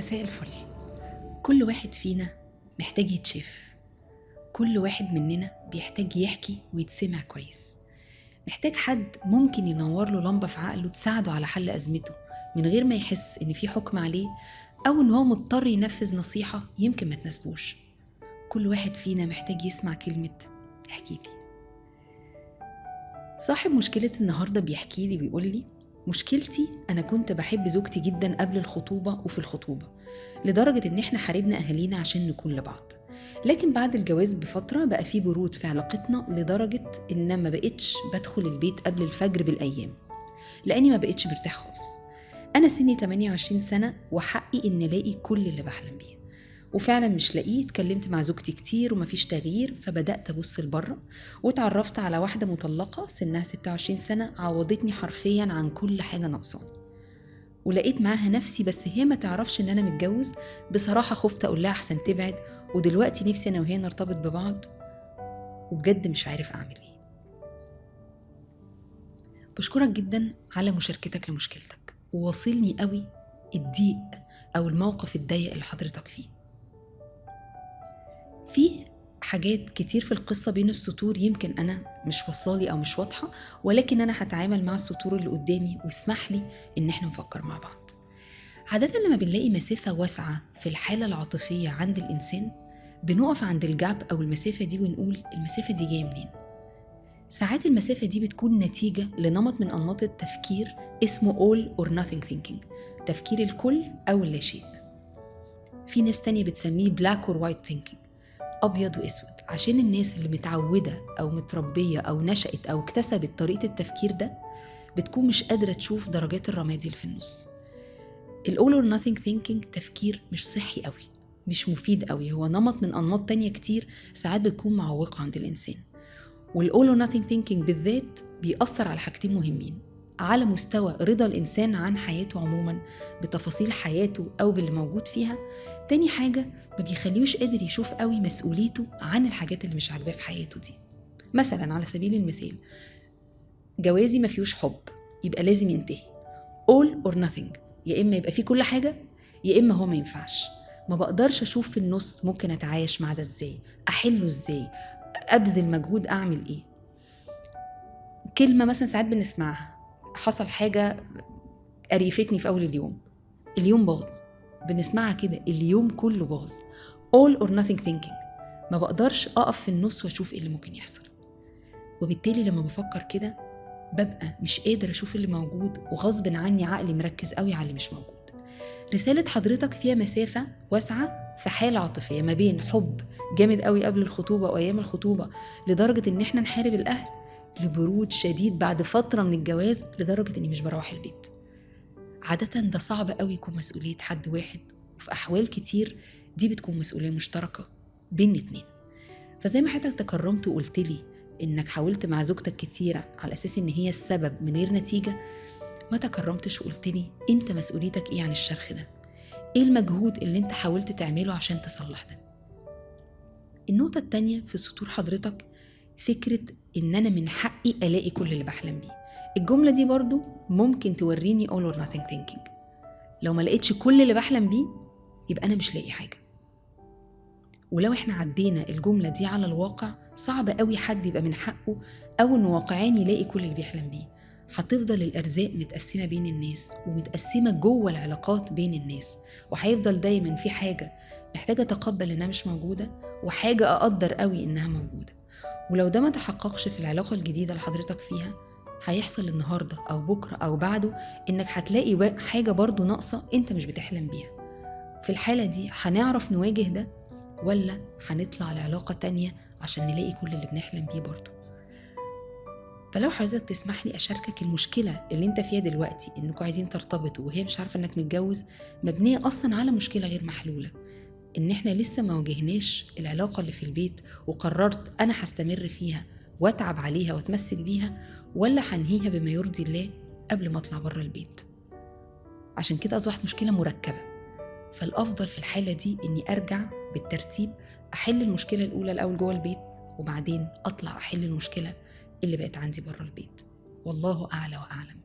مساء الفل. كل واحد فينا محتاج يتشاف. كل واحد مننا بيحتاج يحكي ويتسمع كويس. محتاج حد ممكن ينور له لمبة في عقله تساعده على حل أزمته من غير ما يحس إن في حكم عليه أو إن هو مضطر ينفذ نصيحة يمكن ما تناسبوش. كل واحد فينا محتاج يسمع كلمة احكيلي. صاحب مشكلة النهاردة بيحكيلي ويقولي: مشكلتي أنا كنت بحب زوجتي جدا قبل الخطوبة وفي الخطوبة، لدرجة إن إحنا حاربنا أهالينا عشان نكون لبعض. لكن بعد الجواز بفترة بقى في برود في علاقتنا لدرجة إن ما بقتش بدخل البيت قبل الفجر بالأيام، لأني ما بقتش مرتاح خالص. أنا سني 28 سنة وحقي إن ألاقي كل اللي بحلم بيه، وفعلا مش لاقيه. اتكلمت مع زوجتي كتير ومفيش تغيير، فبدأت أبص لبره واتعرفت على واحدة مطلقة سنها 26 سنة عوضتني حرفيا عن كل حاجة ناقصاني، ولقيت معاها نفسي. بس هي ما تعرفش ان انا متجوز. بصراحة خفت اقول لها احسن تبعد، ودلوقتي نفسي انا وهي نرتبط ببعض، وبجد مش عارف اعمل ايه. بشكرك جدا على مشاركتك لمشكلتك، وواصلني قوي الضيق او الموقف الضيق اللي حضرتك فيه. في حاجات كتير في القصة بين السطور يمكن أنا مش واصلالي أو مش واضحة، ولكن أنا هتعامل مع السطور اللي قدامي، واسمح لي إن احنا نفكر مع بعض. عادة لما بنلاقي مسافة واسعة في الحالة العاطفية عند الإنسان، بنقف عند الجاب أو المسافة دي ونقول المسافة دي جاية منين؟ ساعات المسافة دي بتكون نتيجة لنمط من أنماط التفكير اسمه all or nothing thinking، تفكير الكل أو اللا شيء. في ناس تانية بتسميه black or white thinking، أبيض وأسود، عشان الناس اللي متعودة أو متربية أو نشأت أو اكتسبت طريقة التفكير ده بتكون مش قادرة تشوف درجات الرمادي اللي في النص. all or nothing thinking تفكير مش صحي قوي، مش مفيد قوي، هو نمط من أنماط تانية كتير ساعات بتكون معوقة عند الإنسان. all or nothing thinking بالذات بيأثر على حاجتين مهمين: على مستوى رضا الإنسان عن حياته عموما بتفاصيل حياته أو باللي موجود فيها. تاني حاجة، ما بيخليوش قادر يشوف قوي مسؤوليته عن الحاجات اللي مش عاجباه في حياته دي. مثلا على سبيل المثال، جوازي ما فيهوش حب يبقى لازم ينتهي. all or nothing، يا إما يبقى فيه كل حاجة يا إما هو ما ينفعش. ما بقدرش أشوف في النص ممكن أتعايش مع ده إزاي، أحله إزاي، أبذل مجهود، أعمل إيه. كلمة مثلا ساعات بنسمعها: حصل حاجة قريفتني في أول اليوم باظ. بنسمعها كده، اليوم كله باظ. all or nothing thinking، ما بقدرش أقف في النص وأشوف إيه اللي ممكن يحصل. وبالتالي لما بفكر كده ببقى مش قادر أشوف اللي موجود، وغصب عني عقلي مركز قوي على اللي مش موجود. رسالة حضرتك فيها مسافة واسعة في حالة عاطفية ما بين حب جامد قوي قبل الخطوبة وأيام الخطوبة لدرجة إن إحنا نحارب الأهل، لبرود شديد بعد فترة من الجواز لدرجة إني مش بروح البيت. عادة ده صعب قوي يكون مسؤولية حد واحد، وفي أحوال كتير دي بتكون مسؤولية مشتركة بين اتنين. فزي ما حضرتك تكرمت وقلت لي إنك حاولت مع زوجتك كتير على أساس إن هي السبب من غير نتيجة، ما تكرمتش وقلت لي أنت مسؤوليتك إيه عن الشرخ ده؟ إيه المجهود اللي أنت حاولت تعمله عشان تصلح ده؟ النقطة التانية في سطور حضرتك فكرة إن أنا من حقي ألاقي كل اللي بحلم بيه. الجملة دي برضو ممكن توريني all or nothing thinking. لو ما لقيتش كل اللي بحلم بيه يبقى أنا مش لاقي حاجة. ولو إحنا عدينا الجملة دي على الواقع، صعب قوي حد يبقى من حقه أو إنه واقعين يلاقي كل اللي بيحلم بيه. هتفضل الأرزاق متقسمة بين الناس ومتقسمة جوه العلاقات بين الناس، وهيفضل دايما في حاجة محتاجة أتقبل إنها مش موجودة، وحاجة أقدر قوي إنها موجودة. ولو ده ما تحققش في العلاقة الجديدة اللي حضرتك فيها، هيحصل النهاردة أو بكرة أو بعده إنك هتلاقي حاجة برضو ناقصة أنت مش بتحلم بيها. في الحالة دي هنعرف نواجه ده، ولا هنطلع لعلاقة تانية عشان نلاقي كل اللي بنحلم بيه برضو؟ فلو حضرتك تسمح لي أشاركك المشكلة اللي انت فيها دلوقتي، إنكوا عايزين ترتبطوا وهي مش عارفة إنك متجوز، مبنية أصلا على مشكلة غير محلولة، إن إحنا لسه ما واجهناش العلاقة اللي في البيت وقررت أنا هستمر فيها وأتعب عليها وأتمسك بيها، ولا هنهيها بما يرضي الله قبل ما أطلع بره البيت. عشان كده أصبحت مشكلة مركبة. فالأفضل في الحالة دي إني أرجع بالترتيب، أحل المشكلة الأولى الأول جوه البيت، وبعدين أطلع أحل المشكلة اللي بقت عندي بره البيت. والله أعلى وأعلم.